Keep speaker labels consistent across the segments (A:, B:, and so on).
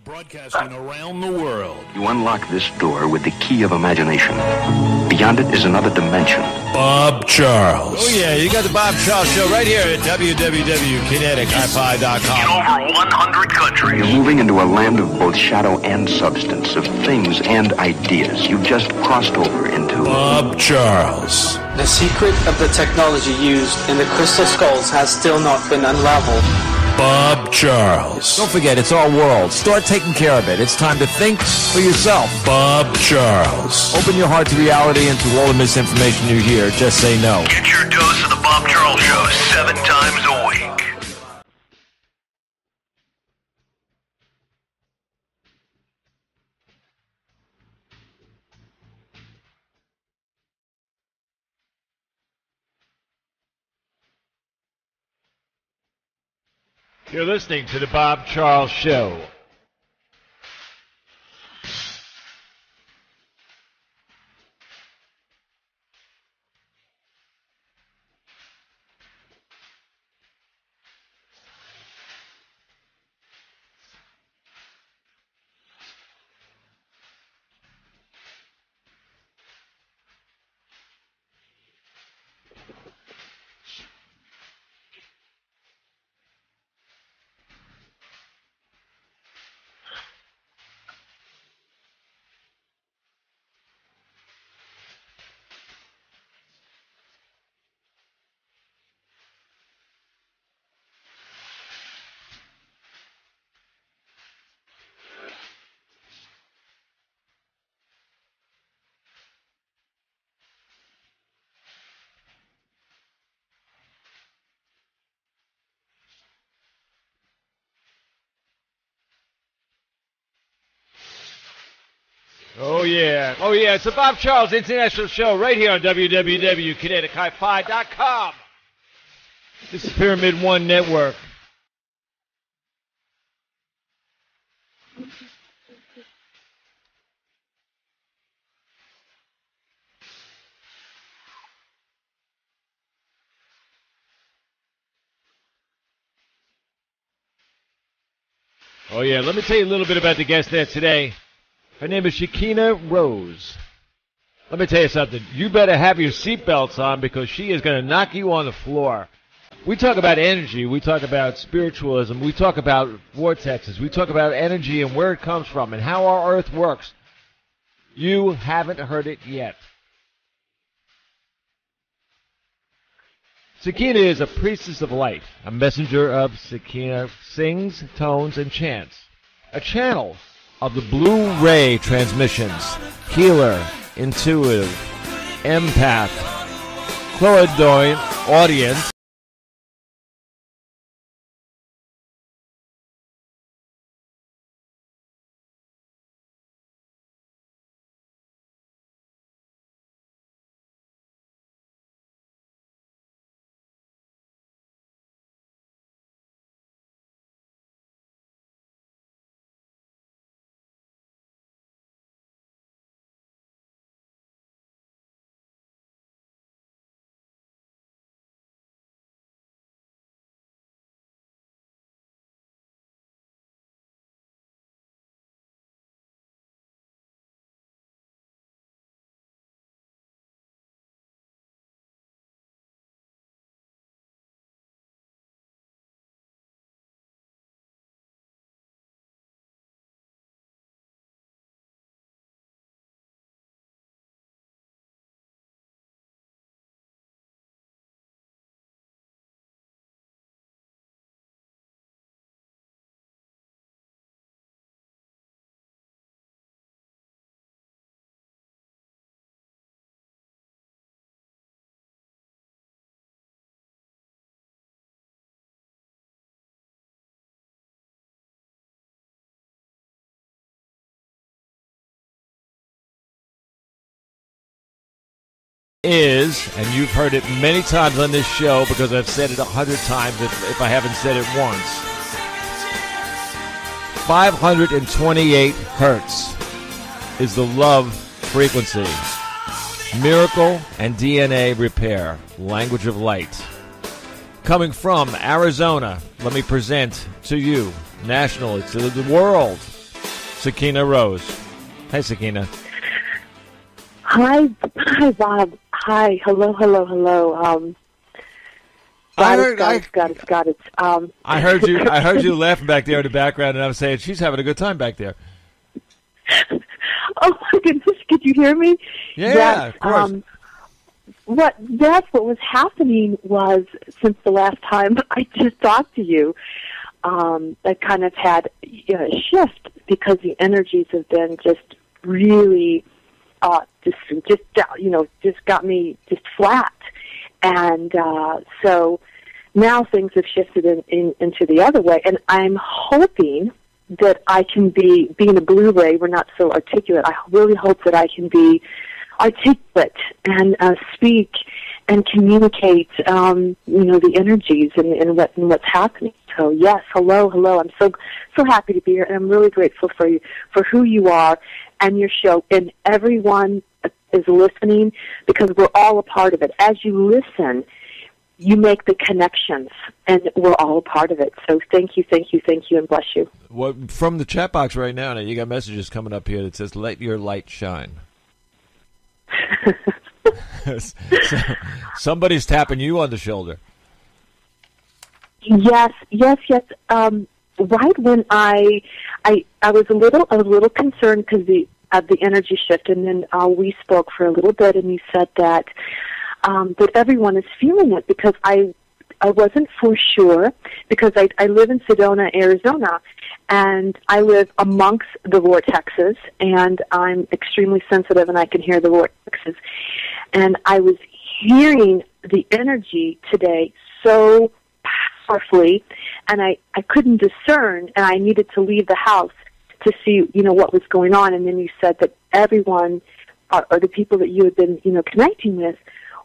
A: Broadcasting around the world.
B: You unlock this door with the key of imagination. Beyond it is another dimension.
A: Bob Charles.
C: Oh, yeah, you got the Bob Charles Show right here at www.kinetichifi.com.
B: In over 100 countries. You're moving into a land of both shadow and substance, of things and ideas. You've just crossed over into...
A: Bob Charles.
D: The secret of the technology used in the crystal skulls has still not been unraveled.
A: Bob Charles.
C: Don't forget, it's our world. Start taking care of it. It's time to think for yourself.
A: Bob Charles.
C: Open your heart to reality and to all the misinformation you hear. Just say no.
B: Get your dose of the Bob Charles Show 7 times a week.
E: You're listening to the Bob Charles Show. Oh yeah, it's the Bob Charles International Show right here on www.kinetichifi.com. This is Pyramid One Network. Oh yeah, let me tell you a little bit about the guest there today. Her name is Shekina Rose. Let me tell you something. You better have your seatbelts on because she is going to knock you on the floor. We talk about energy. We talk about spiritualism. We talk about vortexes. We talk about energy and where it comes from and how our earth works. You haven't heard it yet. Shekina is a priestess of light, a messenger of Shekinah, sings, tones, and chants. A channel of the blue ray transmissions, healer, intuitive, empath, clairvoyant, audience, is, and you've heard it many times on this show because I've said it 100 times if I haven't said it once. 528 hertz is the love frequency. Miracle and DNA repair, language of light. Coming from Arizona, let me present to you, nationally, to the world, Shekina Rose. Hey, Shekina.
F: Hi, Bob. Hi, hello.
E: I heard you laughing back there in the background, and I was saying she's having a good time back there.
F: Oh my goodness! Could you hear me?
E: Yeah,
F: yes,
E: of course.
F: What was happening was, since the last time I just talked to you, I kind of had a shift because the energies have been just really, just got me just flat, and so now things have shifted into the other way, and I'm hoping that I can being a Blu-ray, we're not so articulate. I really hope that I can be articulate and speak and communicate, the energies and what's happening. So yes, hello. I'm so happy to be here, and I'm really grateful for you, for who you are and your show, and everyone is listening because we're all a part of it. As you listen, you make the connections, and we're all a part of it. So thank you, and bless you.
E: Well, from the chat box right now, you got messages coming up here that says, "Let your light shine." So, somebody's tapping you on the shoulder.
F: Yes. Right when I was a little concerned because of the energy shift, and then we spoke for a little bit, and you said that everyone is feeling it, because I wasn't for sure, because I live in Sedona, Arizona, and I live amongst the vortexes, and I'm extremely sensitive, and I can hear the vortexes. And I was hearing the energy today so powerfully, and I couldn't discern, and I needed to leave the house to see, what was going on. And then you said that everyone, or the people that you had been, connecting with,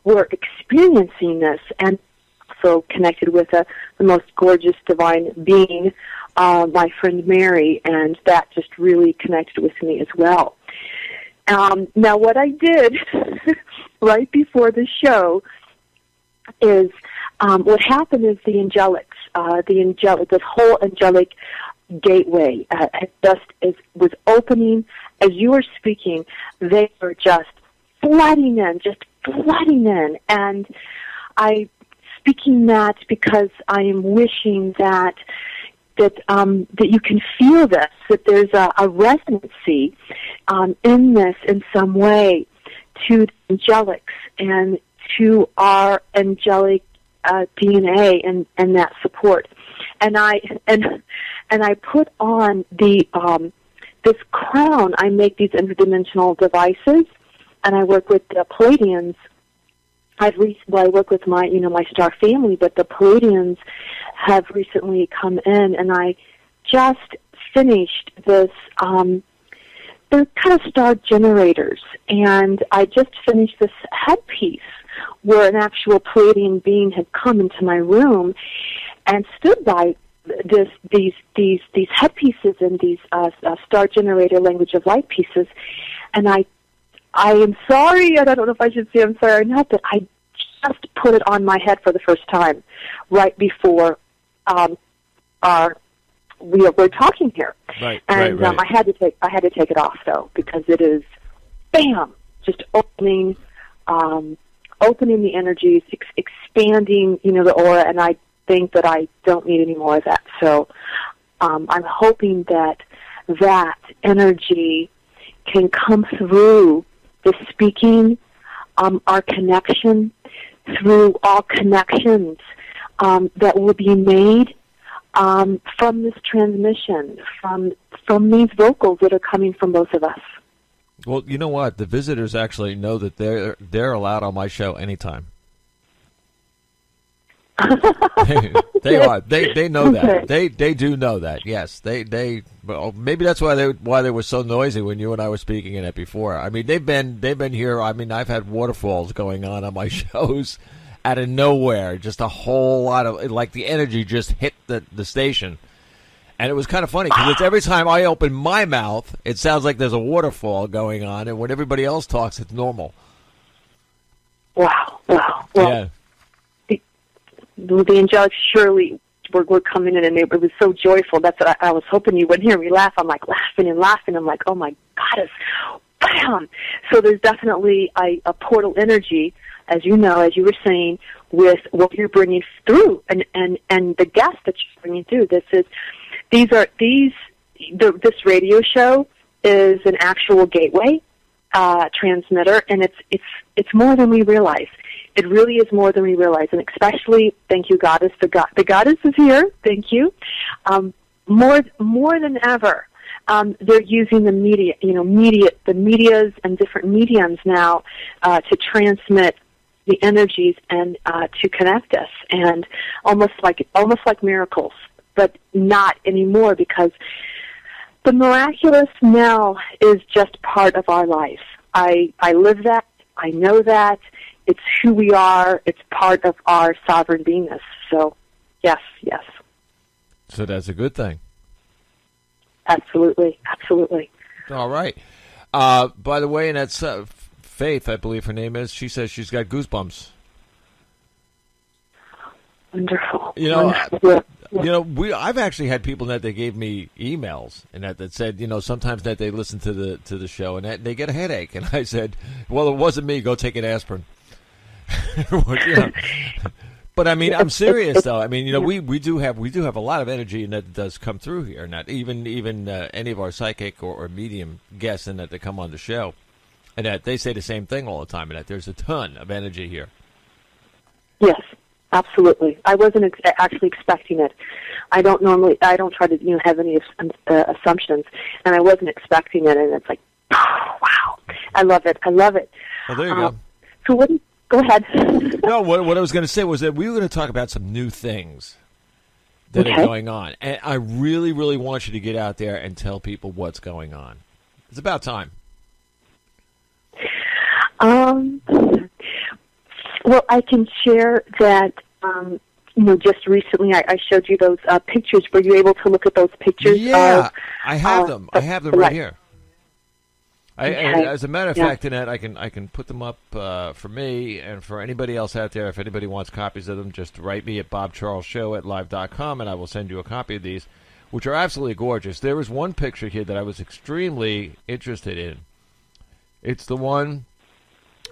F: were experiencing this, and also connected with the most gorgeous divine being, my friend Mary, and that just really connected with me as well. Now, what I did right before the show is, what happened is the angelics, this whole angelic gateway was opening. As you were speaking, they were just flooding in, and I speaking that because I am wishing that you can feel this, that there's a resonancy in this in some way to the angelics and to our angelic DNA and that support. And I put on this crown. I make these interdimensional devices, and I work with the Palladians. I work with my star family, but the Palladians have recently come in, and I just finished this. They're kind of star generators, and I just finished this headpiece where an actual Palladian being had come into my room and stood by these headpieces and these star generator language of light pieces, and I am sorry, and I don't know if I should say I'm sorry or not, but I just put it on my head for the first time right before we're talking here.
E: Right,
F: and
E: right.
F: I had to take it off though, because it is, bam, just opening the energies, expanding, the aura, and I think that I don't need any more of that. So I'm hoping that energy can come through the speaking, our connection, through all connections that will be made from this transmission, from these vocals that are coming from both of us.
E: Well, you know what? The visitors actually know that they're allowed on my show anytime. They are. They know that. They do know that. Yes. Well, maybe that's why they were so noisy when you and I were speaking in it before. I mean, they've been here. I mean, I've had waterfalls going on my shows out of nowhere. Just a whole lot of, like, the energy just hit the station. And it was kind of funny because it's every time I open my mouth, it sounds like there's a waterfall going on, and when everybody else talks, it's normal.
F: Wow. Well,
E: yeah.
F: The angelics surely were coming in, and it was so joyful. That's what I was hoping you wouldn't hear me laugh. I'm like laughing and laughing. I'm like, oh my goddess, bam! So there's definitely a portal energy, as you know, as you were saying, with what you're bringing through, and the guests that you're bringing through. This radio show is an actual gateway transmitter, and it's more than we realize. It really is more than we realize, and especially, thank you, Goddess. The Goddess is here. Thank you. More than ever, they're using the media, the medias and different mediums now to transmit the energies and to connect us, and almost like miracles, but not anymore, because the miraculous now is just part of our life. I live that. I know that. It's who we are. It's part of our sovereign beingness. So, yes.
E: So that's a good thing.
F: Absolutely.
E: All right. By the way, and that's Faith, I believe her name is. She says she's got goosebumps.
F: Wonderful.
E: I've actually had people that they gave me emails and that said, sometimes that they listen to the show and that they get a headache, and I said, well, it wasn't me. Go take an aspirin. But I mean, I'm serious though. I mean, we do have a lot of energy, and that does come through here. Not even any of our psychic or medium guests in that come on the show, and that they say the same thing all the time, and that there's a ton of energy here.
F: Yes. Absolutely. I wasn't actually expecting it. I don't try to, have any assumptions, and I wasn't expecting it, and it's like, oh, wow. I love it.
E: Well, there you go.
F: So go ahead.
E: No, what I was going to say was that we were going to talk about some new things that are going on, and I really, really want you to get out there and tell people what's going on. It's about time.
F: Well, I can share that, just recently I showed you those pictures. Were you able to look at those pictures?
E: Yeah, I have them. I have them right here. As a matter of fact, Annette, I can put them up for me and for anybody else out there. If anybody wants copies of them, just write me at bobcharlesshow@live.com, and I will send you a copy of these, which are absolutely gorgeous. There was one picture here that I was extremely interested in. It's the one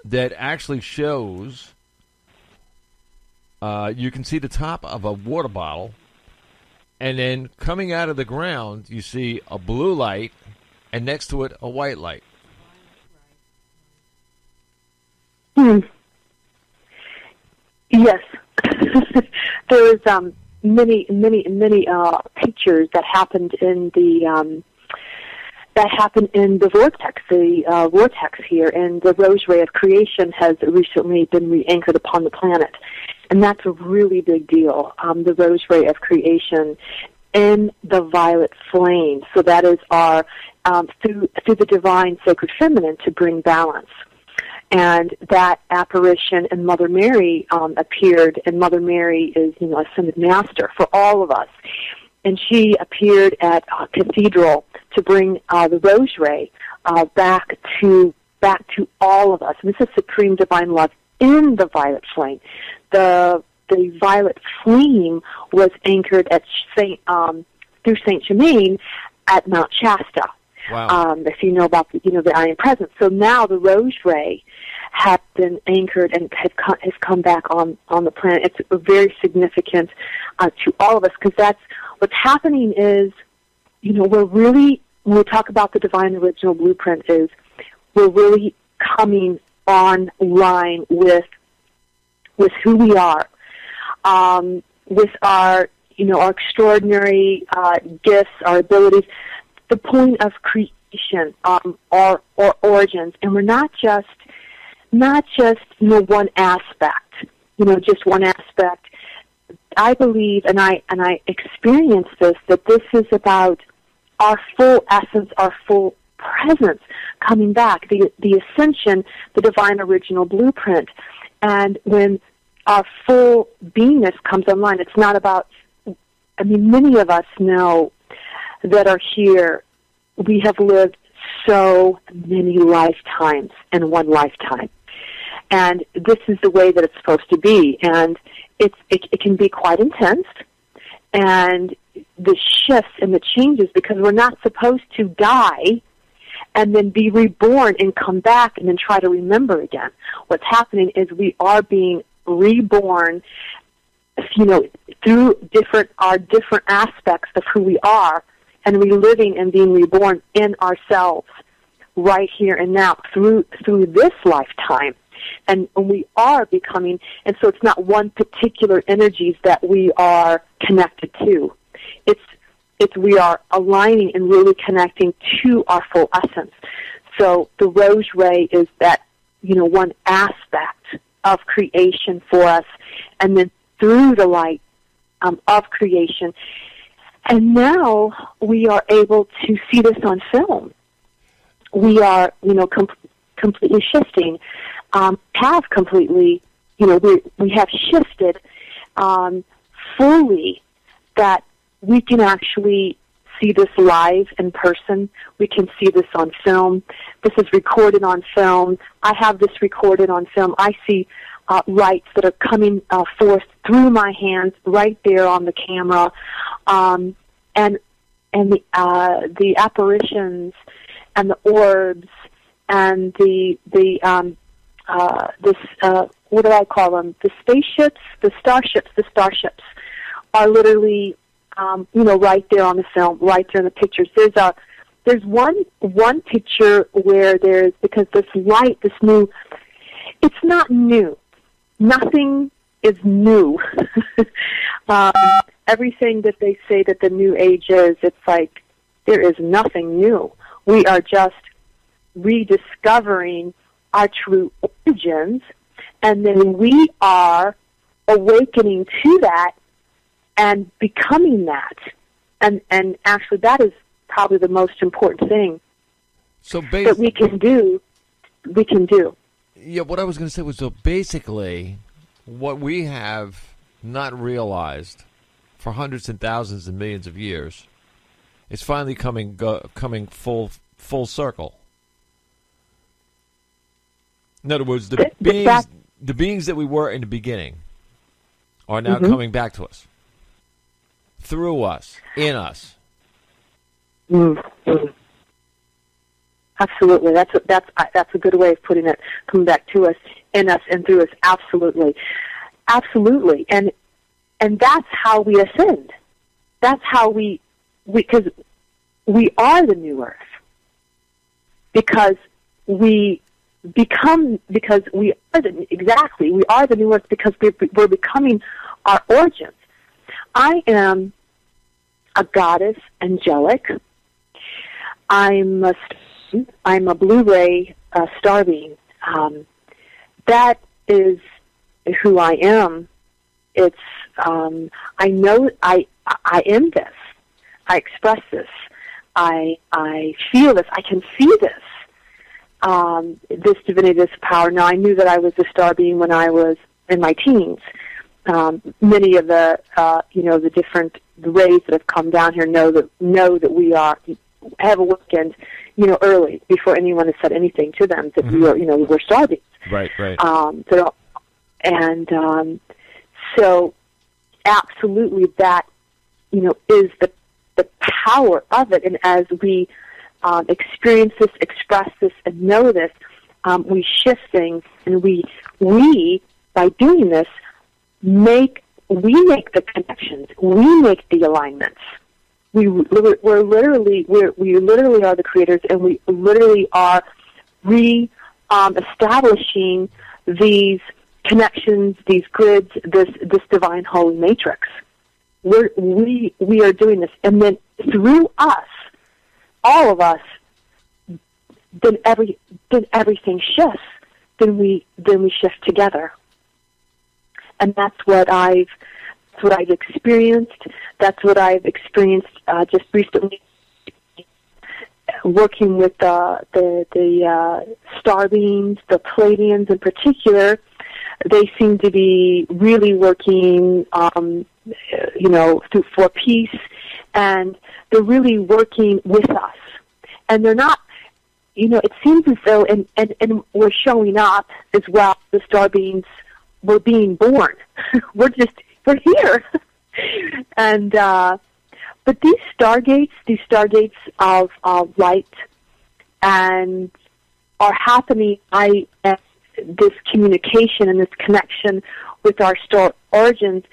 E: that actually shows... you can see the top of a water bottle, and then coming out of the ground, you see a blue light, and next to it, a white light.
F: Yes. There's many pictures that happened in the vortex here, and the rose ray of creation has recently been re-anchored upon the planet. And that's a really big deal, the rose ray of creation in the violet flame. So that is our, through the divine sacred feminine to bring balance. And that apparition in Mother Mary appeared, and Mother Mary is, ascended master for all of us. And she appeared at a cathedral to bring the rose ray back to all of us. And this is supreme divine love in the violet flame. The violet flame was anchored at through Saint Germain at Mount Shasta.
E: Wow.
F: If you know about the Iron Presence. So now the rose ray has been anchored and has come back on the planet. It's very significant to all of us, because that's what's happening is, we're really, when we talk about the divine original blueprint, is we're really coming online with who we are, with our, our extraordinary gifts, our abilities, the point of creation, our origins, and we're not just one aspect, just one aspect. I believe, and I experience this, that this is about our full essence, our full presence coming back, the ascension, the divine original blueprint. And when our full beingness comes online, it's not about, many of us know that are here, we have lived so many lifetimes in one lifetime. And this is the way that it's supposed to be. And it can be quite intense. and the shifts and the changes, because we're not supposed to die and then be reborn and come back and then try to remember again. What's happening is we are being reborn, through our different aspects of who we are, and reliving and being reborn in ourselves right here and now through this lifetime. And we are becoming, and so it's not one particular energies that we are connected to. It's we are aligning and really connecting to our full essence. So the rose ray is that, one aspect of creation for us, and then through the light of creation. And now we are able to see this on film. We are, completely shifting, have completely, we have shifted fully, that we can actually see this live in person. We can see this on film. This is recorded on film. I have this recorded on film. I see lights that are coming forth through my hands right there on the camera, and the apparitions and the orbs and what do I call them? The spaceships, the starships are literally, right there on the film, right there in the pictures. There's one picture where because this light, this new, it's not new. Nothing is new. Everything that they say that the new age is, it's like there is nothing new. We are just rediscovering our true origins, and then we are awakening to that and becoming that. And actually that is probably the most important thing that we can do.
E: Yeah, what I was going to say was, so basically, what we have not realized for hundreds and thousands and millions of years is finally coming full circle. In other words, the beings that we were in the beginning are now coming back to us, through us, in us.
F: Mm-hmm. Absolutely, that's a good way of putting it. Coming back to us, in us, and through us. Absolutely, and that's how we ascend. That's how because we are the new earth. Because we are the new earth, because we're becoming our origins. I am a goddess, angelic. I'm a Blu-ray star being. That is who I am. It's I know I am this. I express this. I feel this. I can see this. This divinity, this power. Now, I knew that I was a star being when I was in my teens. Many of the the different rays that have come down here know that we have awakened, early, before anyone has said anything to them, that we're star beings.
E: Right.
F: So absolutely that, is the power of it. And as we experience this, express this, and know this, we shift things, and we by doing this, make the connections, we make the alignments. We literally are the creators, and we literally are establishing these connections, these grids, this divine holy matrix. We are doing this, and then through us, all of us, then everything shifts. Then we shift together, and that's what I've experienced. That's what I've experienced just recently, working with the star beings, the Pleiadians in particular. They seem to be really working, for peace, and they're really working with us. And they're not, it seems as though, and we're showing up as well. The star beings, we're being born. we're here. And but these stargates of light, and are happening. This communication and this connection with our star origins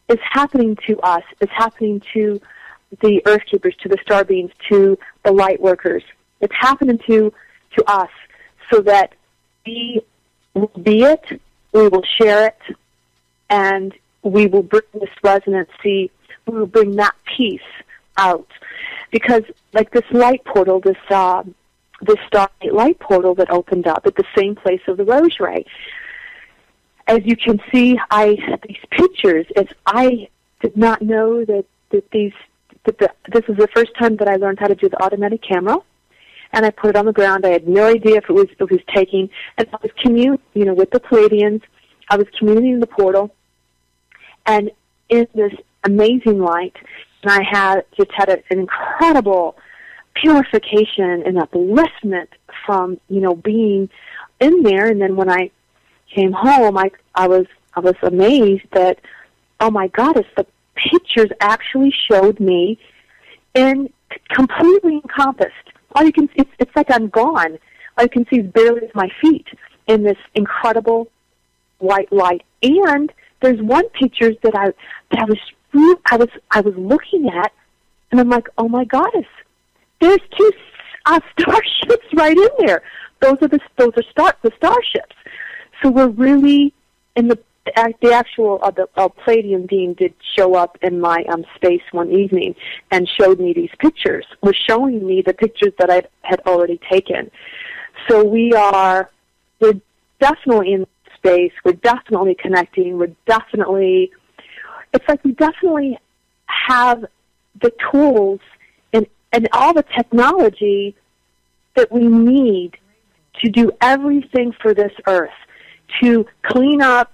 F: is happening to us. It's happening to the Earth Keepers, to the star beings, to the light workers. It's happening to us, so that we will be it, we will share it, and we will bring this resonancy, we will bring that peace out. Because like this light portal, this starlight light portal that opened up at the same place of the rose ray. As you can see, these pictures, as I did not know that this is the first time that I learned how to do the automatic camera, and I put it on the ground. I had no idea if it was taking, and I was communing, with the Pleiadians. I was communing the portal, and in this amazing light, and I had an incredible purification and upliftment from being in there. And then when I came home, I was amazed that, oh my goddess, the pictures actually showed me in completely encompassed. All you can it's like I'm gone. All you can see is barely my feet in this incredible white light. And there's one picture that I was looking at, and I'm like, oh my goddess, there's two starships right in there. Those are the starships. So we're really in the actual the Pleiadian being did show up in my space one evening and showed me these pictures. Was showing me the pictures that I had already taken. So we're definitely in space. We're definitely connecting. It's like we definitely have the tools and all the technology that we need to do everything for this earth, to clean up,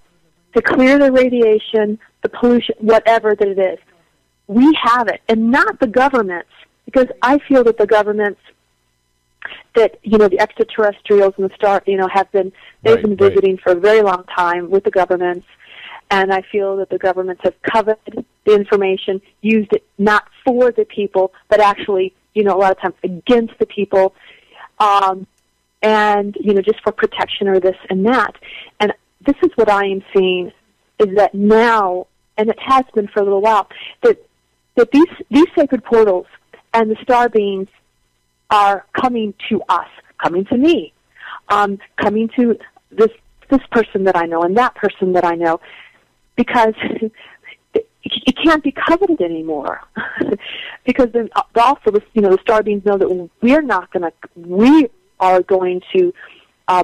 F: to clear the radiation, the pollution, whatever that it is. We have it, and not the governments, because I feel that the governments, that, the extraterrestrials and the they've been visiting for a very long time with the governments, and I feel that the governments have coveted the information, used it not for the people, but actually, a lot of times against the people, and, just for protection or this and that. And this is what I am seeing, is that now, and it has been for a little while, that these sacred portals and the star beings are coming to us, coming to me, coming to this person that I know and that person that I know, because it can't be coveted anymore. Because then also, the star beings know that we are going to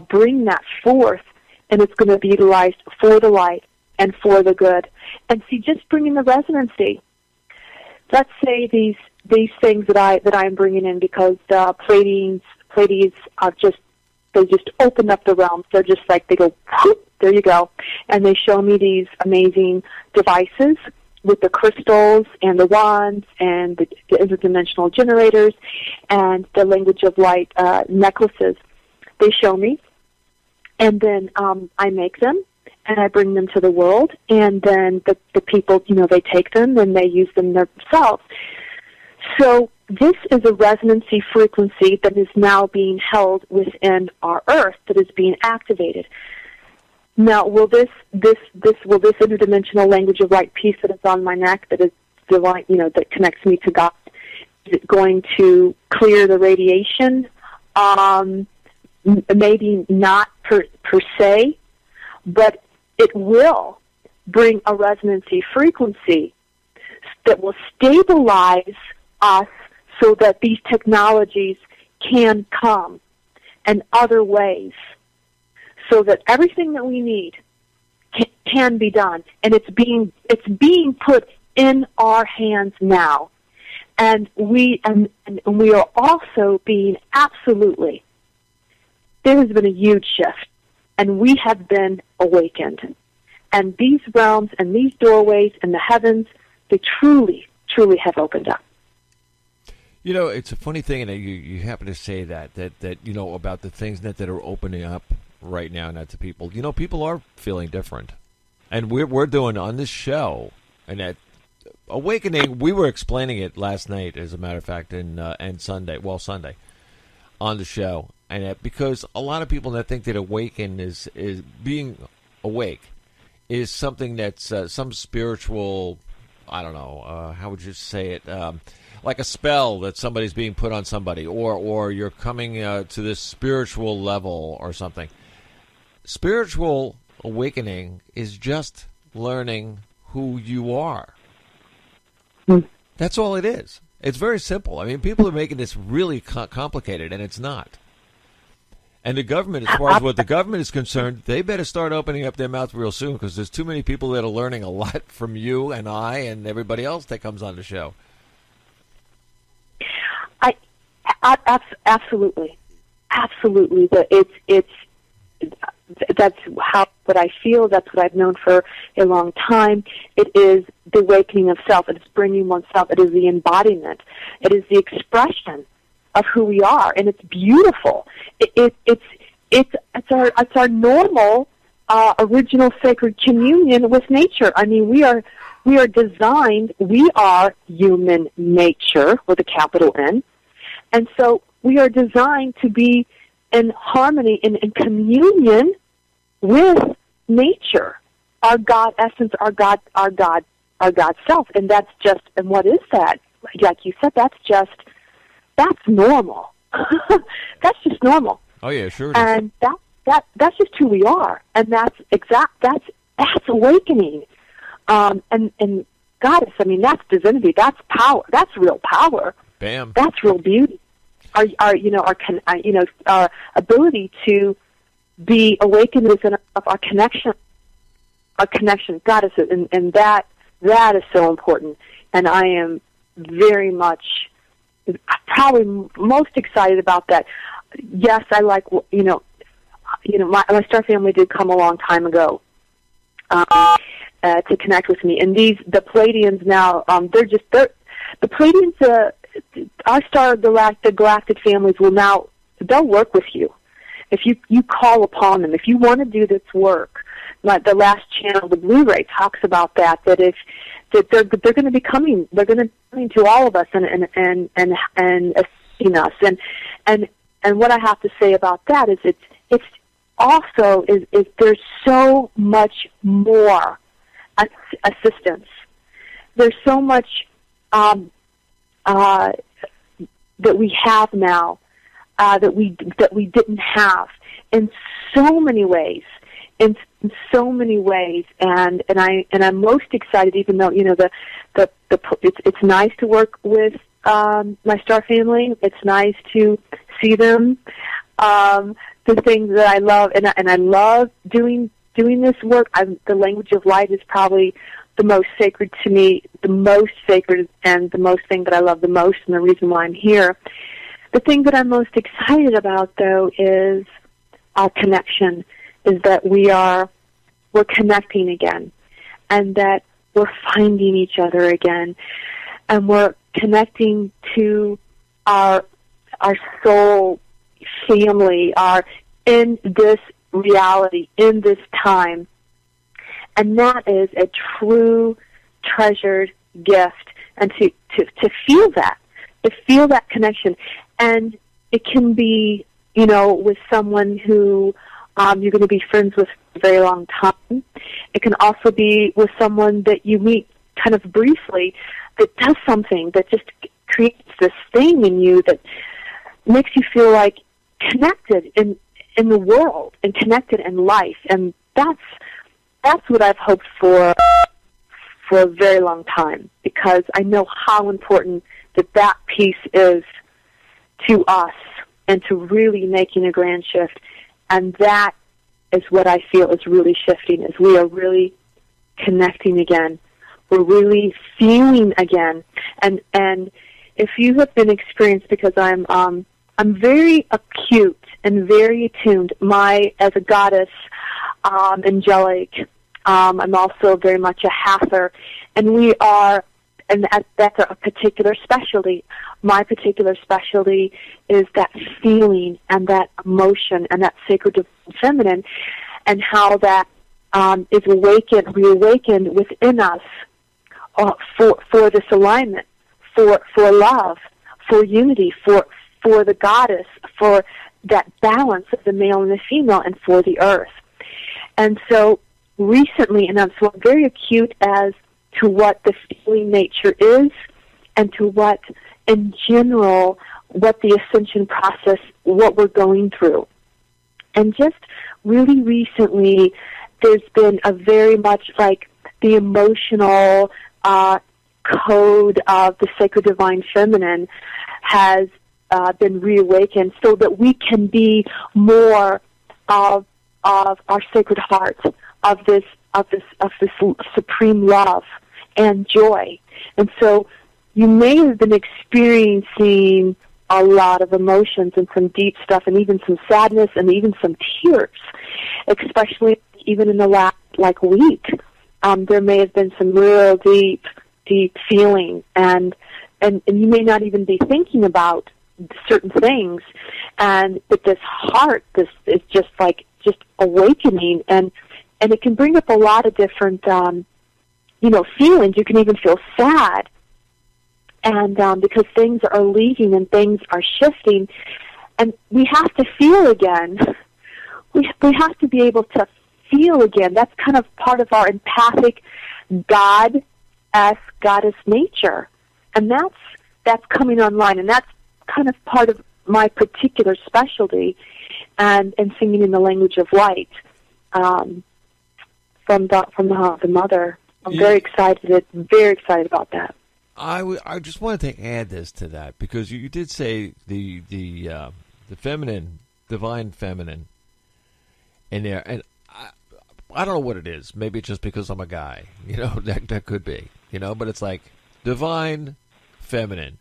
F: bring that forth, and it's going to be utilized for the light and for the good. And see, just bringing the resonancy. Let's say these things that I'm bringing in, because the Pleiades are just open up the realms. They're just like, they go, whoop, there you go, and they show me these amazing devices with the crystals and the wands and the interdimensional generators and the language of light necklaces. They show me, and then I make them, and I bring them to the world, and then the people, they take them and they use them themselves. So this is a resonancy frequency that is now being held within our earth, that is being activated. Now, will this interdimensional language of light piece that is on my neck, that is divine, that connects me to God, is it going to clear the radiation? Maybe not per se, but it will bring a resonancy frequency that will stabilize us, so that these technologies can come in other ways, so that everything that we need can be done, and it's being put in our hands now, and we are also being absolutely. There has been a huge shift, and we have been awakened, and these realms and these doorways and the heavens, they truly, truly have opened up.
E: It's a funny thing, and you happen to say that about the things that are opening up right now, not to people. People are feeling different, and we're doing on this show, and that awakening, we were explaining it last night, as a matter of fact, and Sunday on the show. And because a lot of people that think that awaken is being awake is something that's some spiritual, I don't know, how would you say it, like a spell that somebody's being put on somebody, or you're coming to this spiritual level or something. Spiritual awakening is just learning who you are. That's all it is. It's very simple. I mean, people are making this really complicated, and it's not. And the government, as far as what the government is concerned, they better start opening up their mouth real soon, because there's too many people that are learning a lot from you and I and everybody else that comes on the show.
F: Absolutely. That's what I feel. That's what I've known for a long time. It is the awakening of self. It is bringing oneself. It is the embodiment. It is the expression of who we are, and it's beautiful. It's our normal original sacred communion with nature. I mean, we are designed. We are human nature with a capital N, and so we are designed to be in harmony, in communion with nature, our God essence, our God self, and that's just. And what is that? Like you said, that's normal. That's just normal.
E: Oh yeah, sure. It is.
F: And that's just who we are, and that's awakening. And Goddess, I mean, that's divinity. That's power. That's real power.
E: Bam.
F: That's real beauty. Our ability to be awakened within our connection. Our connection, Goddess, and that is so important. And I am very much, probably most excited about that. Yes, I like, my star family did come a long time ago to connect with me. And the Pleiadians now, the Pleiadians, our star, the galactic families they'll work with you. If you call upon them, if you want to do this work, like the last channel, the Blu-ray talks about that they're going to be coming, they're going to be coming to all of us and assisting us. And what I have to say about that is it's also is there's so much more assistance. There's so much that we have now that we didn't have in so many ways. In so many ways, and I'm most excited. Even though it's nice to work with my star family. It's nice to see them. The things that I love, and I love doing this work. The language of light is probably the most sacred to me, the most sacred, and the most thing that I love the most, and the reason why I'm here. The thing that I'm most excited about, though, is our connection. Is that we're connecting again, and that we're finding each other again, and we're connecting to our soul family, in this reality, in this time, and that is a true treasured gift, and to feel that connection, and it can be with someone who you're going to be friends with for a very long time. It can also be with someone that you meet kind of briefly that does something that just creates this thing in you that makes you feel like connected in the world and connected in life. And that's what I've hoped for a very long time, because I know how important that piece is to us and to really making a grand shift. And that is what I feel is really shifting, is we are really connecting again. We're really feeling again. And if you have been experienced, because I'm very acute and very attuned, as a goddess, angelic, I'm also very much a Hather, and we are, and that's a particular specialty. My particular specialty is that feeling and that emotion and that sacred divine feminine, and how that is reawakened within us for this alignment, for love, for unity, for the goddess, for that balance of the male and the female, and for the earth. And so recently, and I'm so very acute as to what the feeling nature is, and to what, in general, what the ascension process, what we're going through. And just really recently, there's been a very much like the emotional code of the sacred divine feminine has been reawakened, so that we can be more of our sacred heart, of this supreme love and joy. And so you may have been experiencing a lot of emotions and some deep stuff, and even some sadness, and even some tears, especially even in the last week. There may have been some real deep feeling, and you may not even be thinking about certain things, but this heart, this is just awakening, and it can bring up a lot of different feelings. You can even feel sad, and because things are leaving and things are shifting, and we have to feel again. We have to be able to feel again. That's kind of part of our empathic goddess nature, and that's coming online, and that's kind of part of my particular specialty, and singing in the language of light from the mother. I'm very excited about that.
E: I just wanted to add this to that, because you did say the feminine, divine feminine in there, and I don't know what it is. Maybe it's just because I'm a guy, that could be, but it's like divine feminine.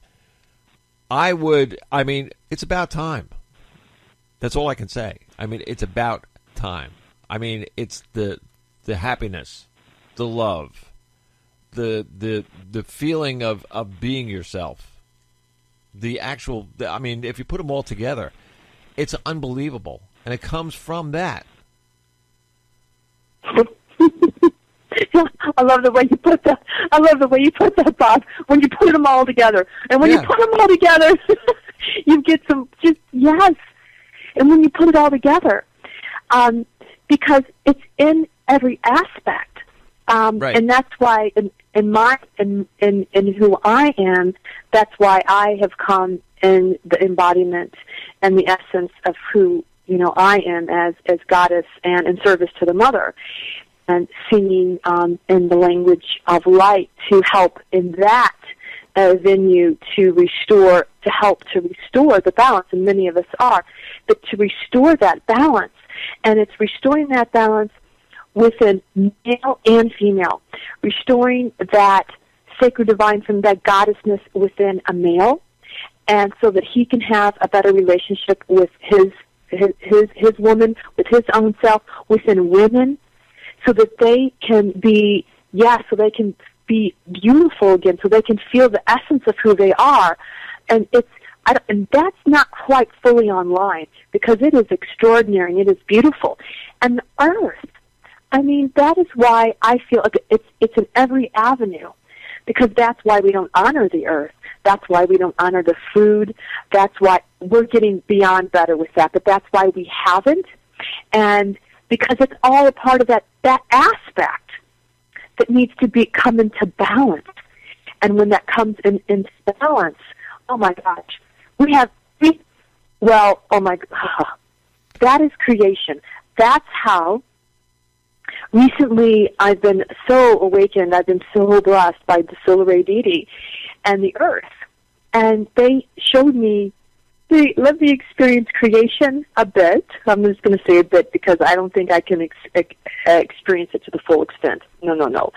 E: It's about time. That's all I can say. It's about time. It's the happiness, the love, the feeling of being yourself. The actual, if you put them all together, it's unbelievable, and it comes from that.
F: I love the way you put that. I love the way you put that, Bob. When you put them all together, and when you put them all together, you get some. Yes, and when you put it all together, because it's in every aspect,
E: right.
F: And that's why in who I am, that's why I have come in the embodiment and the essence of who I am as goddess and in service to the mother. And singing in the language of light to help in that venue to help to restore the balance, and many of us are, but to restore that balance. And it's restoring that balance within male and female, restoring that sacred divine from that goddessness within a male, and so that he can have a better relationship with his woman, with his own self, within women, so that they can be, beautiful again, so they can feel the essence of who they are. And and that's not quite fully online, because it is extraordinary and it is beautiful. And the earth, that is why I feel like it's in every avenue, because that's why we don't honor the earth. That's why we don't honor the food. That's why we're getting beyond better with that, but that's why we haven't. And because it's all a part of that aspect that needs to come into balance. And when that comes into balance, oh my gosh, that is creation. That's how recently I've been so awakened, I've been so blessed by the solar ray deity and the earth. And they showed me, they let me experience creation a bit. I'm just going to say a bit, because I don't think I can experience it to the full extent. No.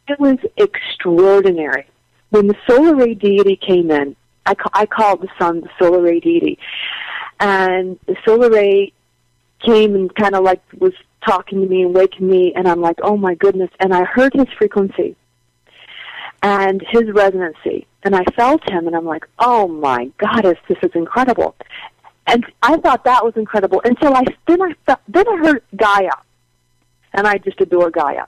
F: It was extraordinary. When the solar ray deity came in, I called the sun the solar ray deity. And the solar ray came and kind of was talking to me and waking me, and I'm like, oh my goodness. And I heard his frequency and his resonancy, and I felt him, and I'm like, oh my goddess, this is incredible. And I thought that was incredible until I heard Gaia, and I just adore Gaia.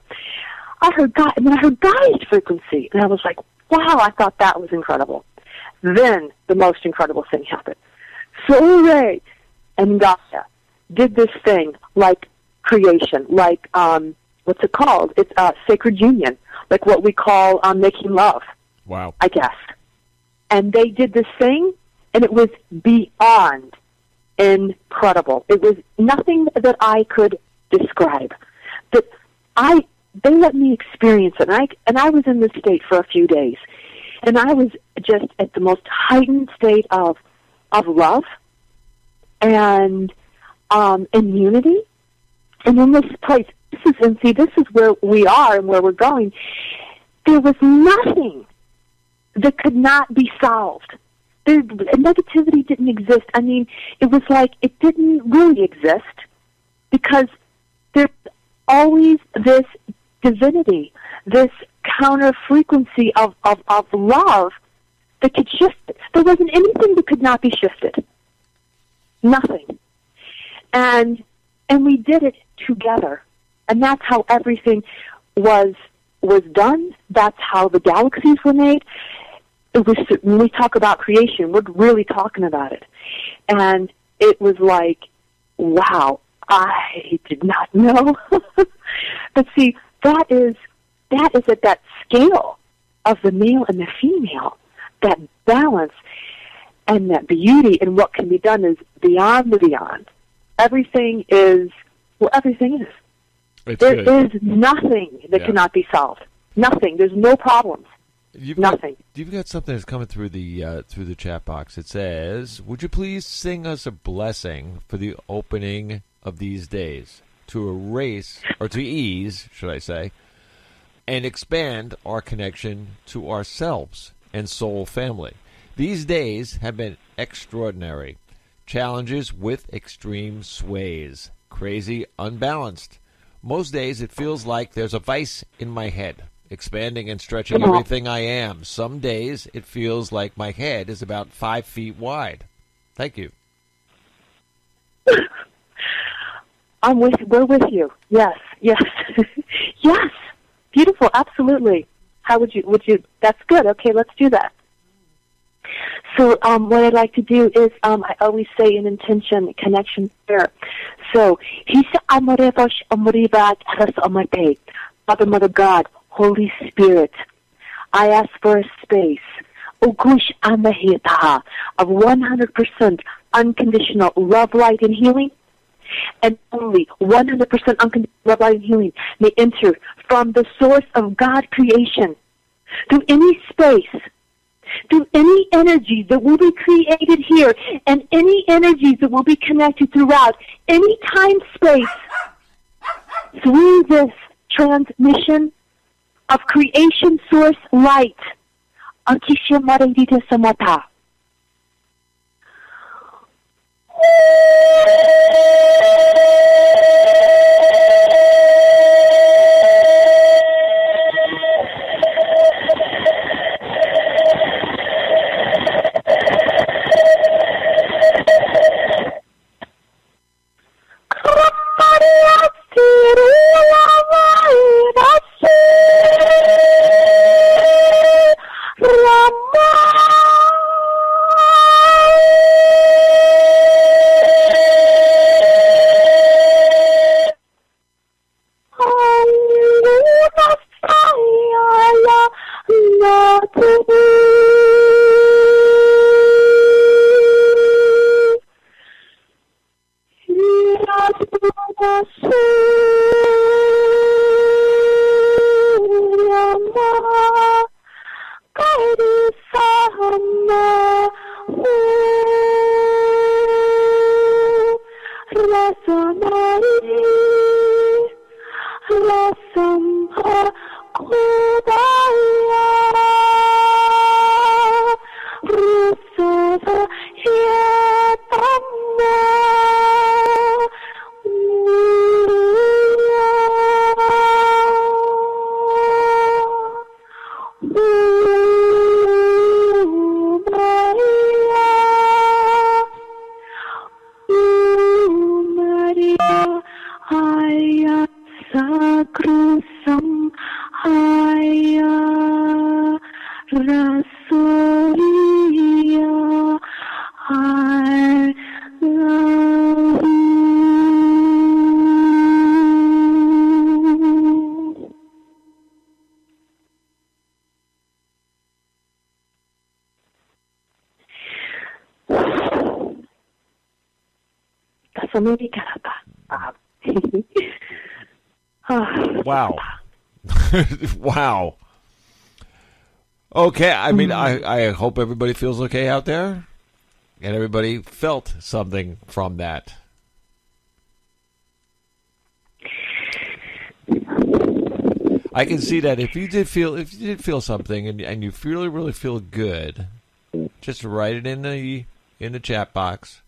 F: I heard God, and then I heard Gaia's frequency, and I was like, wow, I thought that was incredible. Then the most incredible thing happened. Soleil and Gaia did this thing like creation, like, what's it called? It's sacred union, like what we call making love.
E: Wow.
F: I guess. And they did this thing, and it was beyond incredible. It was nothing that I could describe. They let me experience it, and I was in this state for a few days, and I was just at the most heightened state of love and unity. And in this place, this is where we are and where we're going. There was nothing that could not be solved. Negativity didn't exist. I mean, it was like it didn't really exist because there's always this divinity, this counter frequency of love that could shift it. There wasn't anything that could not be shifted. Nothing. And we did it together. And that's how everything was done. That's how the galaxies were made. It was, when we talk about creation, we're really talking about it. And it was like, wow, I did not know. But see, that is at that scale of the male and the female, that balance and that beauty and what can be done is beyond the beyond. Everything is, well, everything is. There is nothing that cannot be solved. Nothing. There's no problems. Nothing.
E: You've got something that's coming through the chat box. It says, would you please sing us a blessing for the opening of these days to erase, or to ease, should I say, and expand our connection to ourselves and soul family. These days have been extraordinary. Challenges with extreme sways. Crazy, unbalanced. Most days it feels like there's a vice in my head, expanding and stretching everything I am. Some days it feels like my head is about 5 feet wide. Thank you.
F: We're with you. Yes. Yes. Beautiful. Absolutely. How would you, that's good. Okay, let's do that. So what I'd like to do is, I always say an intention, connection prayer. So, Father, Mother God, Holy Spirit, I ask for a space of 100% unconditional love, light, and healing, and only 100% unconditional love, light, and healing may enter from the source of God creation through any space, through any energy that will be created here, and any energies that will be connected throughout any time space through this transmission of creation source light. Akisha Maradita Samata. I love you.
E: Wow. Wow. Okay, I mean, I hope everybody feels okay out there, and everybody felt something from that. I can see that if you did feel something, and you really feel good, just write it in the chat box,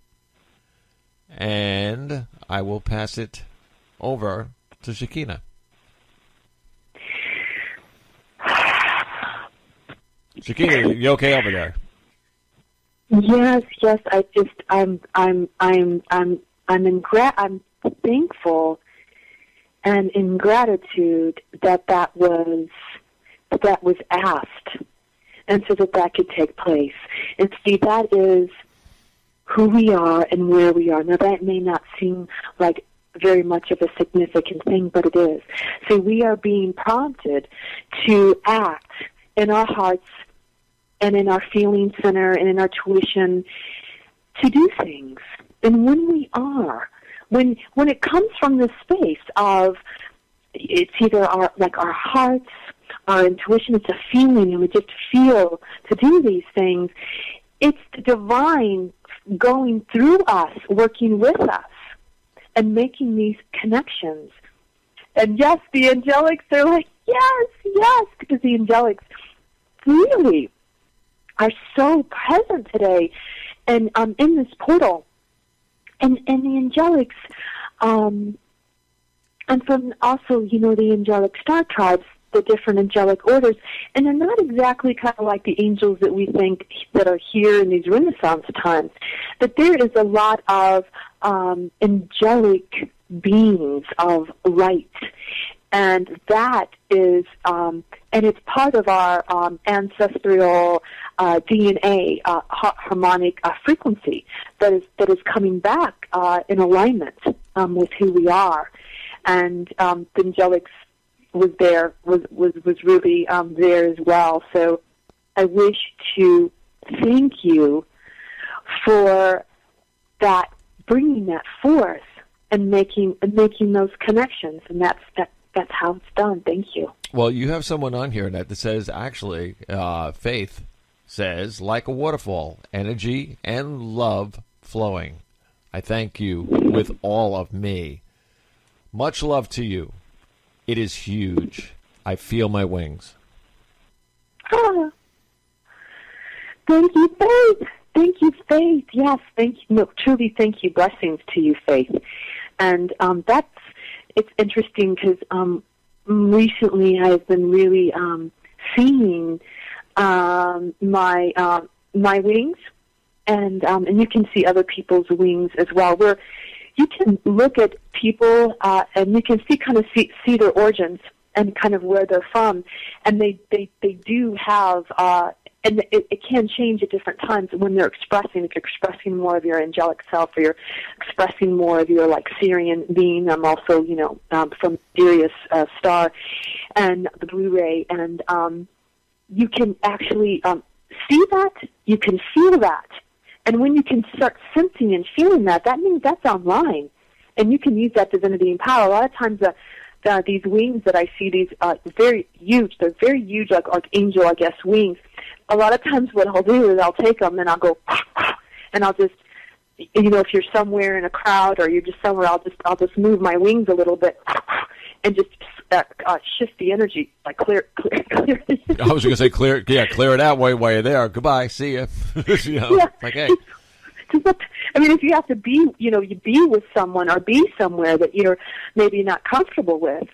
E: and I will pass it over to Shekina. Shekina, you okay over there?
F: Yes. I'm thankful and in gratitude that was asked, and so that could take place. And see, that is who we are and where we are. Now, that may not seem like very much of a significant thing, but it is. So we are being prompted to act in our hearts and in our feeling center and in our tuition to do things. And when we are, when it comes from this space of, it's either our hearts, our intuition, it's a feeling, and we just feel to do these things, it's the divine going through us, working with us, and making these connections. And yes, the angelics, they're like, yes, because the angelics really are so present today and in this portal. And the angelics, and from also, the angelic star tribes, the different angelic orders, and they're not exactly kind of like the angels that we think that are here in these Renaissance times, but there is a lot of angelic beings of light, and that is, and it's part of our ancestral DNA harmonic frequency that is coming back in alignment with who we are, and the angelics was really there as well. So I wish to thank you for that, bringing that forth and making those connections, and that's how it's done. Thank you.
E: Well, you have someone on here that says, actually, Faith says, like a waterfall, energy and love flowing. I thank you with all of me. Much love to you. It is huge. I feel my wings.
F: Ah. Thank you, Faith. Thank you, Faith. Yes, thank you. No, truly, thank you. Blessings to you, Faith. And it's interesting because recently I've been really seeing my wings, and you can see other people's wings as well. Where you can look at people and you can see their origins and kind of where they're from, and they do have and it can change at different times when they're expressing. If you're expressing more of your angelic self, or you're expressing more of your Syrian being. I'm also from Sirius star and the Blu-ray, and you can actually see that, you can feel that. And when you can start sensing and feeling that means that's online. And you can use that divinity and power. A lot of times these wings that I see, these very huge, they're very huge, like angel, I guess, wings. A lot of times what I'll do is I'll take them and I'll go, and I'll just, if you're somewhere in a crowd or you're just somewhere, I'll just move my wings a little bit and just shift the energy, like clear.
E: I was going to say clear it out while you're there. Goodbye, see ya. Like, hey.
F: I mean, if you have to be, you be with someone or be somewhere that you're maybe not comfortable with,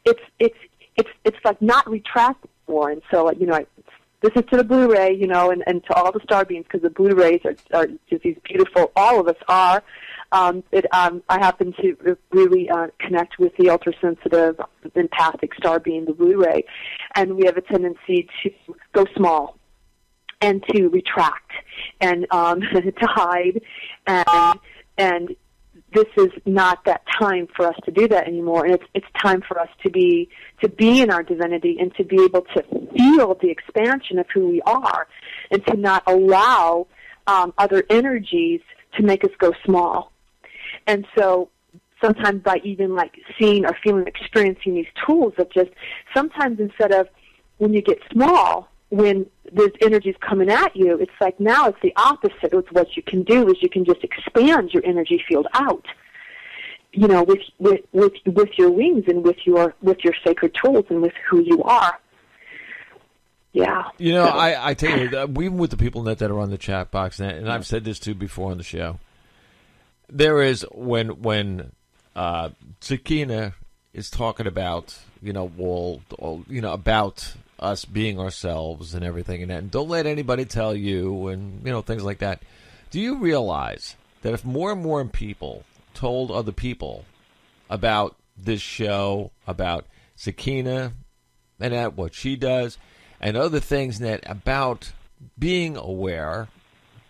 F: it's like not retractable more. And so, this is to the Blu-ray, and to all the star beings, because the Blu-rays are just these beautiful. All of us are. I happen to really connect with the ultra-sensitive, empathic star being, the Blu-ray, and we have a tendency to go small. and to retract and to hide, and this is not that time for us to do that anymore. And it's time for us to be in our divinity and to be able to feel the expansion of who we are, and to not allow other energies to make us go small. And so sometimes by even like seeing or feeling, experiencing these tools of just sometimes instead of when you get small, when there's energies coming at you, it's like now it's the opposite. It's what you can do is you can just expand your energy field out, you know, with your wings and with your sacred tools and with who you are. Yeah.
E: You know, I tell you, even with the people that are on the chat box, and I've said this too before on the show, there is when Shekina is talking about, you know, about us being ourselves and everything, and don't let anybody tell you, and you know, things like that. Do you realize that if more and more people told other people about this show, about Shekina and what she does, and other things that about being aware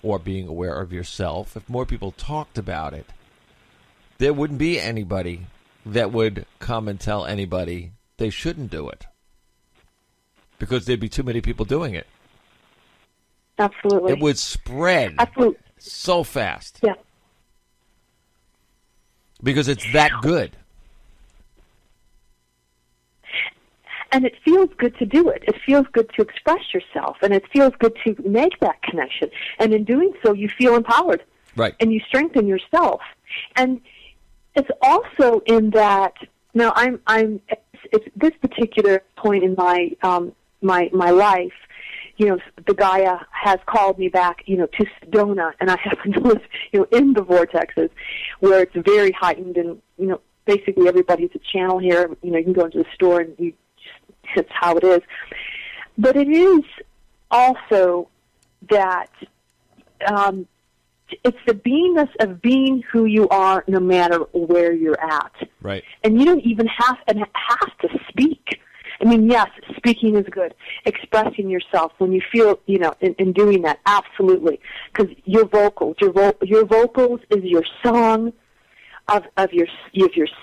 E: or being aware of yourself, if more people talked about it, there wouldn't be anybody that would come and tell anybody they shouldn't do it, because there'd be too many people doing it.
F: Absolutely.
E: It would spread so fast.
F: Yeah.
E: Because it's that good.
F: And it feels good to do it. It feels good to express yourself, and it feels good to make that connection. And in doing so, you feel empowered.
E: Right.
F: And you strengthen yourself. And it's also in that, now it's this particular point in my my life, you know, the Gaia has called me back, you know, to Sedona, and I happen to live, you know, in the vortexes where it's very heightened, and, you know, basically everybody's a channel here. You know, you can go into the store and it's how it is. But it is also that it's the beingness of being who you are no matter where you're at.
E: Right.
F: And you don't even have to speak. I mean, yes, speaking is good. Expressing yourself when you feel, you know, in doing that, absolutely. Because your vocals is your song of your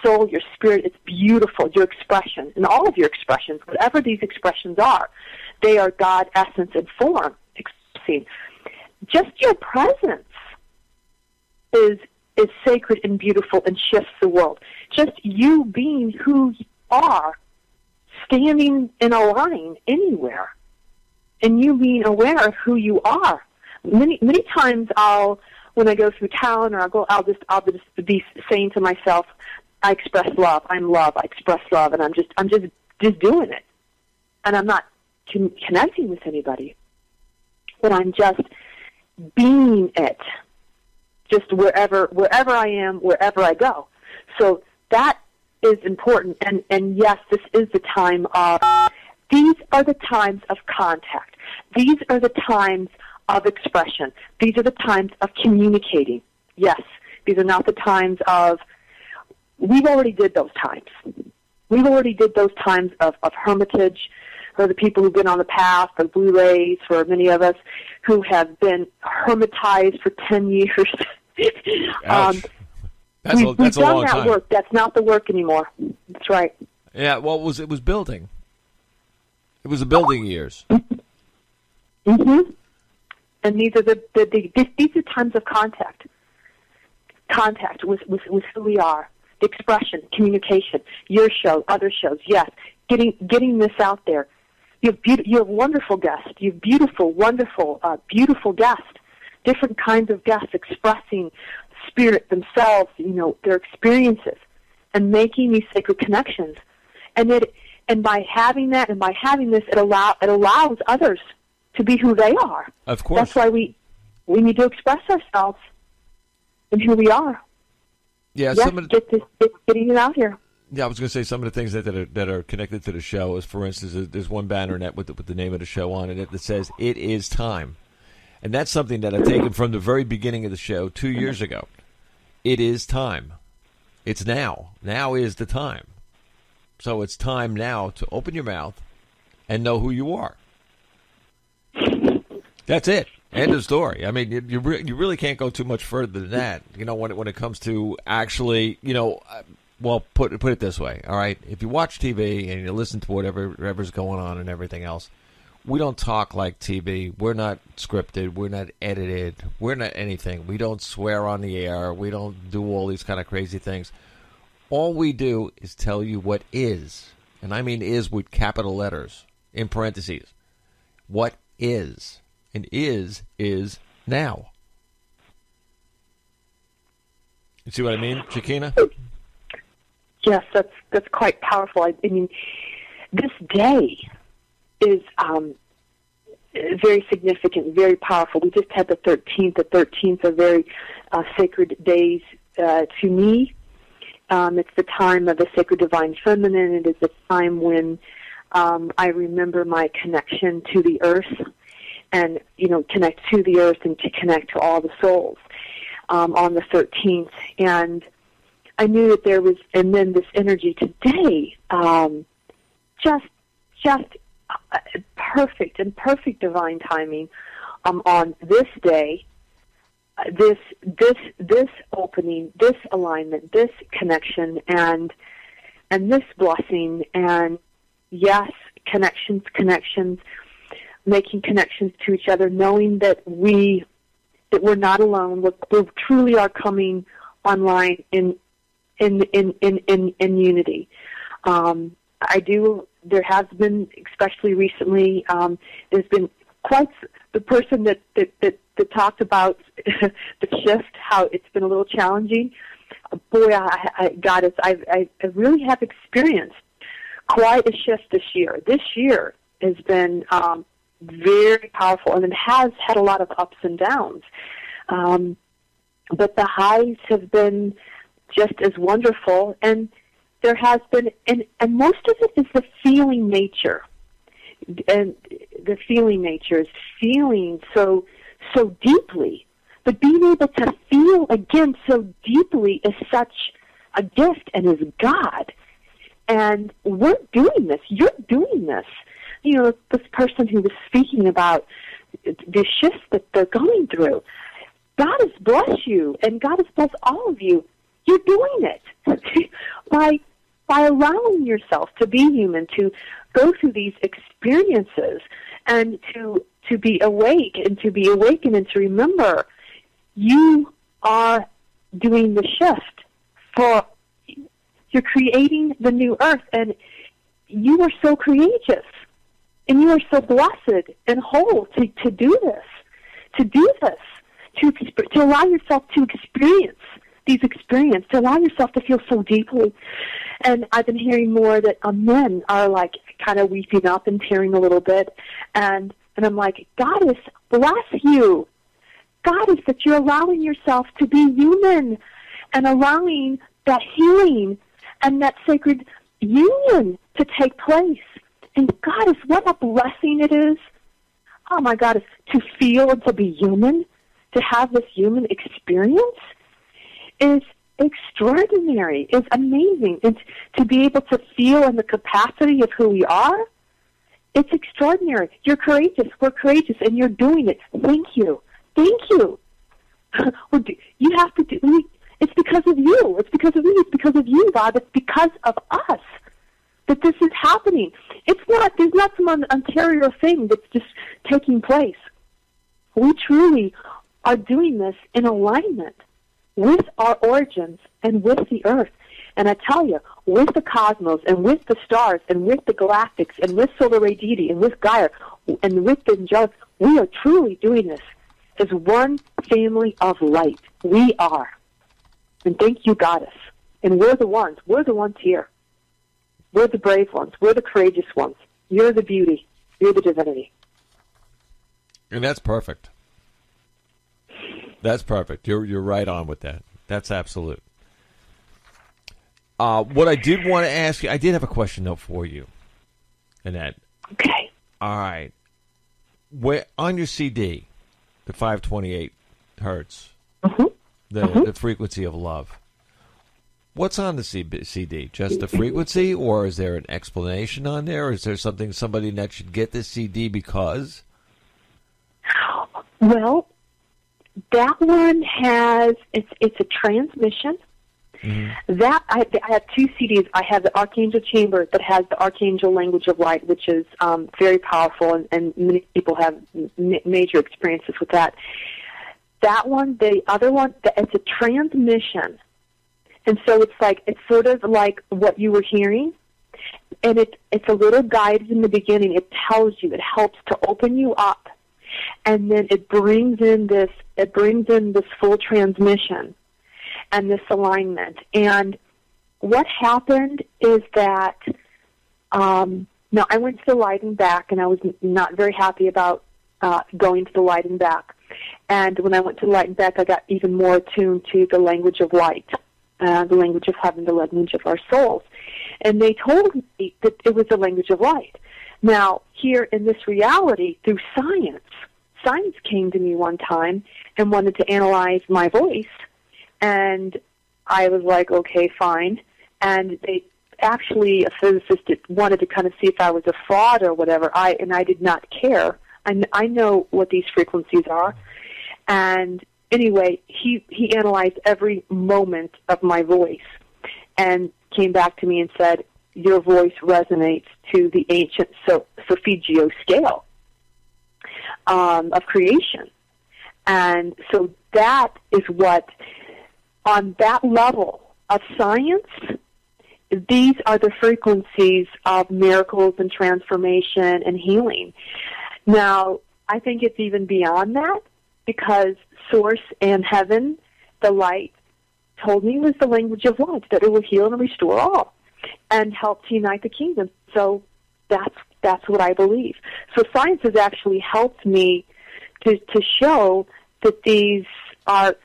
F: soul, your spirit. It's beautiful. Your expression, and all of your expressions, whatever these expressions are, they are God essence and form. Expressing. Just your presence is sacred and beautiful and shifts the world. Just you being who you are, standing in a line anywhere, and you being aware of who you are. Many times when I go through town, or I'll just be saying to myself, I express love. I'm love. I express love, and I'm just doing it, and I'm not connecting with anybody, but I'm just being it, just wherever I am, wherever I go. So that is important, and yes, this is the time of, these are the times of contact. These are the times of expression. These are the times of communicating. Yes, these are not the times of, we've already did those times. We've already did those times of hermitage, for the people who've been on the path, the Blue Rays, for many of us who have been hermitized for 10 years.
E: Ouch. That's
F: we've
E: a
F: done
E: long
F: that
E: time.
F: work. That's not the work anymore. That's right.
E: Yeah, well, it was building. It was the building years.
F: Mm-hmm. And these are these are times of contact with who we are, the expression, communication, your show, other shows. Yes, getting this out there. You have wonderful guests. You have beautiful, wonderful, beautiful guests. Different kinds of guests expressing spirit themselves, you know, their experiences, and making these sacred connections. And by having that, and by having this, it allows others to be who they are.
E: Of course.
F: That's why we need to express ourselves and who we are.
E: Yeah,
F: yes, getting it out here.
E: Yeah, I was going to say some of the things that are connected to the show is, for instance, there's one banner net with the name of the show on it that says, "It is time." And that's something that I've taken from the very beginning of the show 2 years ago. It is time. It's now. Now is the time. So it's time now to open your mouth and know who you are. That's it. End of story. I mean, you really can't go too much further than that. When it comes to actually, well, put it this way. All right, if you watch TV and you listen to whatever's going on and everything else, we don't talk like TV. We're not scripted. We're not edited. We're not anything. We don't swear on the air. We don't do all these kind of crazy things. All we do is tell you what is, and I mean is with capital letters in parentheses. What is, and is now. You see what I mean, Shekina?
F: Yes, that's quite powerful. I mean, this day is very significant, very powerful. We just had the 13th. The 13th are very sacred days to me. It's the time of the sacred divine feminine. It is the time when I remember my connection to the earth, and connect to the earth and to connect to all the souls on the 13th. And I knew that there was, and then this energy today, just perfect divine timing on this day, this opening, this alignment, this connection, and this blessing, and yes, connections, making connections to each other, knowing that we're not alone. We truly are coming online in unity. There has been, especially recently, there's been quite the person that talked about the shift, how it's been a little challenging. Boy, I really have experienced quite a shift this year. This year has been very powerful, and it has had a lot of ups and downs. But the highs have been just as wonderful, and there has been, and most of it is the feeling nature. And the feeling nature is feeling so deeply, but being able to feel again so deeply is such a gift and is God. And we're doing this. You're doing this. This person who was speaking about the shifts that they're going through. God has blessed you, and God has blessed all of you. You're doing it by allowing yourself to be human, to go through these experiences, and to be awake, and to be awakened, and to remember you are doing the shift. You're creating the new earth, and you are so courageous, and you are so blessed and whole to do this, to allow yourself to experience these experiences, to allow yourself to feel so deeply. And I've been hearing more that men are like kind of weeping up and tearing a little bit, and I'm like, Goddess, bless you. Goddess, that you're allowing yourself to be human and allowing that healing and that sacred union to take place. And Goddess, what a blessing it is. Oh my Goddess, to feel and to be human, to have this human experience is extraordinary, is amazing. And to be able to feel in the capacity of who we are, it's extraordinary. You're courageous, we're courageous, and you're doing it. Thank you. Thank you. You have to do it's because of you. It's because of me. It's because of you, God. It's because of us that this is happening. There's not some ulterior thing that's just taking place. We truly are doing this in alignment with our origins and with the earth. And I tell you, with the cosmos and with the stars and with the galactics and with solar ray deity and with Gaia and with the angelic, we are truly doing this as one family of light. We are. And thank you, Goddess. And we're the ones here. We're the brave ones. We're the courageous ones. You're the beauty. You're the divinity.
E: And that's perfect. That's perfect. You're right on with that. That's absolute. What I did want to ask you, I did have a question though for you, Annette.
F: Okay.
E: All right. On your CD, the 528 hertz, the frequency of love. What's on the CD? Just the frequency, or is there an explanation on there? Or is there somebody that should get this CD because?
F: Well, that one has, it's a transmission. That I have two CDs. I have the Archangel Chamber that has the Archangel Language of Light, which is very powerful, and many people have major experiences with that. That one, the other one, it's a transmission, and so it's sort of like what you were hearing, and it's a little guide in the beginning. It tells you, it helps to open you up, and then it brings in this full transmission and this alignment. And what happened is that, now I went to the light and back, and I was not very happy about going to the light and back. And when I went to the light and back, I got even more attuned to the language of light, the language of heaven, the language of our souls. And they told me that it was the language of light. Now, here in this reality, through science came to me one time and wanted to analyze my voice. And I was like, okay, fine. And they actually, a physicist wanted to kind of see if I was a fraud or whatever. I did not care. I know what these frequencies are. And anyway, he analyzed every moment of my voice and came back to me and said, your voice resonates to the ancient Solfeggio scale of creation. And so that is what, on that level of science, these are the frequencies of miracles and transformation and healing. Now, I think it's even beyond that, because Source and Heaven, the light, told me it was the language of light, that it will heal and restore all and help to unite the kingdom. So that's what I believe. So science has actually helped me to show that these are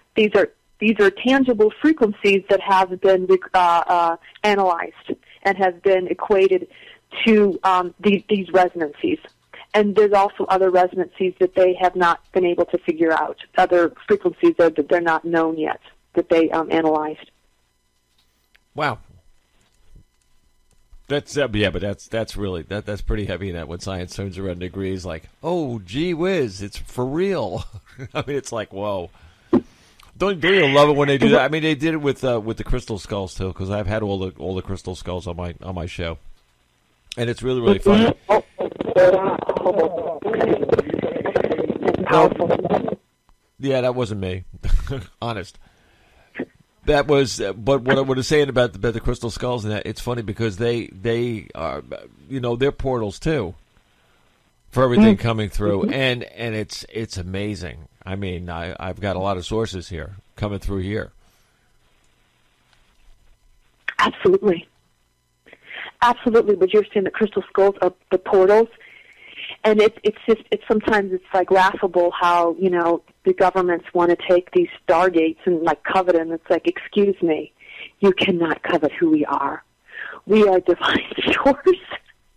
F: tangible frequencies that have been analyzed and have been equated to these resonancies. And there's also other resonancies that they have not been able to figure out, other frequencies that they're not known yet, that they analyzed.
E: Wow. That's but that's really that's pretty heavy. In that when science turns around and agrees, like, oh, gee whiz, it's for real. I mean, it's like, whoa. Don't you love it when they do that? I mean, they did it with the crystal skulls too, because I've had all the crystal skulls on my show, and it's really, really fun. Yeah, that wasn't me. Honest. That was, but what I was saying about the crystal skulls, and that, it's funny because they are, they're portals too for everything coming through, and it's amazing. I mean, I've got a lot of sources here coming through here.
F: Absolutely. But you're saying the crystal skulls are the portals, and it's sometimes it's like laughable how the governments want to take these stargates and like covet them. It's like, excuse me, you cannot covet who we are. We are divine source.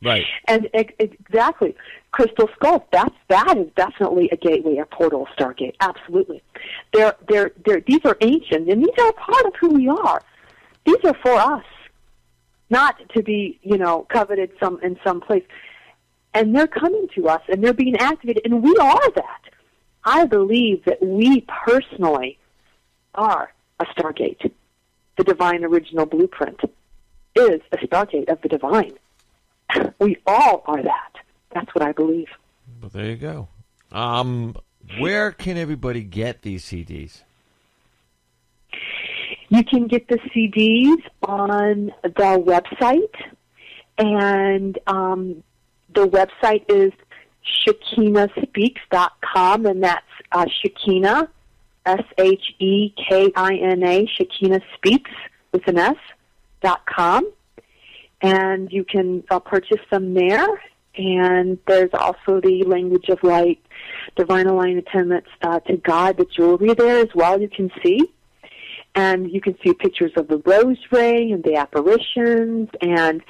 E: Right.
F: And exactly, crystal skulls. That is definitely a gateway, a portal, stargate. Absolutely. These are ancient, and these are a part of who we are. These are for us, not to be coveted in some place. And they're coming to us, and they're being activated, and we are that. I believe that we personally are a stargate. The divine original blueprint is a stargate of the divine. We all are that. That's what I believe.
E: Well, there you go. Where can everybody get these CDs?
F: You can get the CDs on the website, and the website is ShekinahSpeaks.com, and that's Shekina, Shekina, Shekina Speaks with an S.com. And you can purchase them there. And there's also the Language of Light, Divine Alignment Attendants to God, the jewelry there as well, you can see. And you can see pictures of the rose ray and the apparitions, and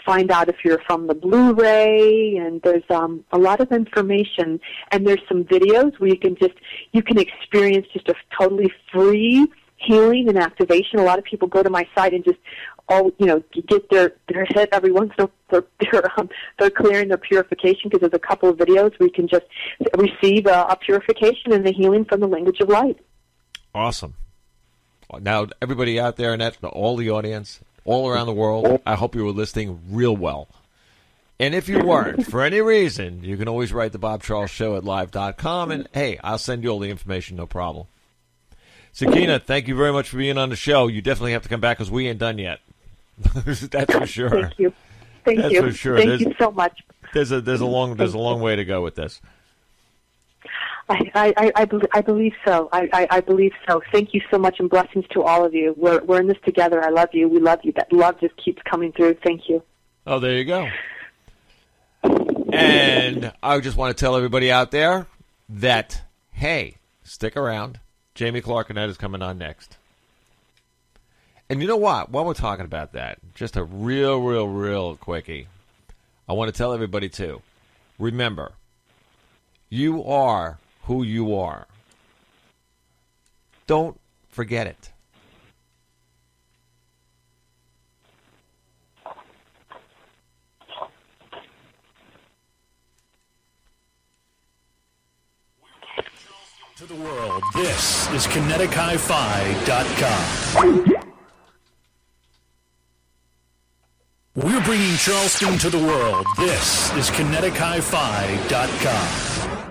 F: find out if you're from the Blu-ray. And there's a lot of information. And there's some videos where you can experience just a totally free healing and activation. A lot of people go to my site and just get their head every once in a while. They're clearing their purification, because there's a couple of videos where you can just receive a purification and the healing from the language of light.
E: Awesome. Now, everybody out there, and all the audience, all around the world, I hope you were listening real well. And if you weren't, for any reason, you can always write the Bob Charles Show at live.com, and, hey, I'll send you all the information, no problem. Shekina, thank you very much for being on the show. You definitely have to come back, because we ain't done yet. That's for sure.
F: Thank you. Thank you.
E: For sure.
F: Thank you so much.
E: There's a long way to go with this.
F: I believe so. I believe so. Thank you so much, and blessings to all of you. We're in this together. I love you. We love you. That love just keeps coming through. Thank you.
E: Oh, there you go. And I just want to tell everybody out there that, hey, stick around. Jamie Clark-Annett is coming on next. And you know what? While we're talking about that, just a real quickie, I want to tell everybody, too, remember, you are who you are. Don't forget it.
A: To the world, this is KineticHiFi.com. We're bringing Charleston to the world. This is KineticHiFi.com.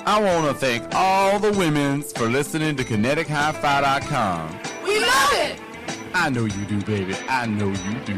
G: I want to thank all the women for listening to KineticHiFi.com.
H: We love it!
G: I know you do, baby. I know you do.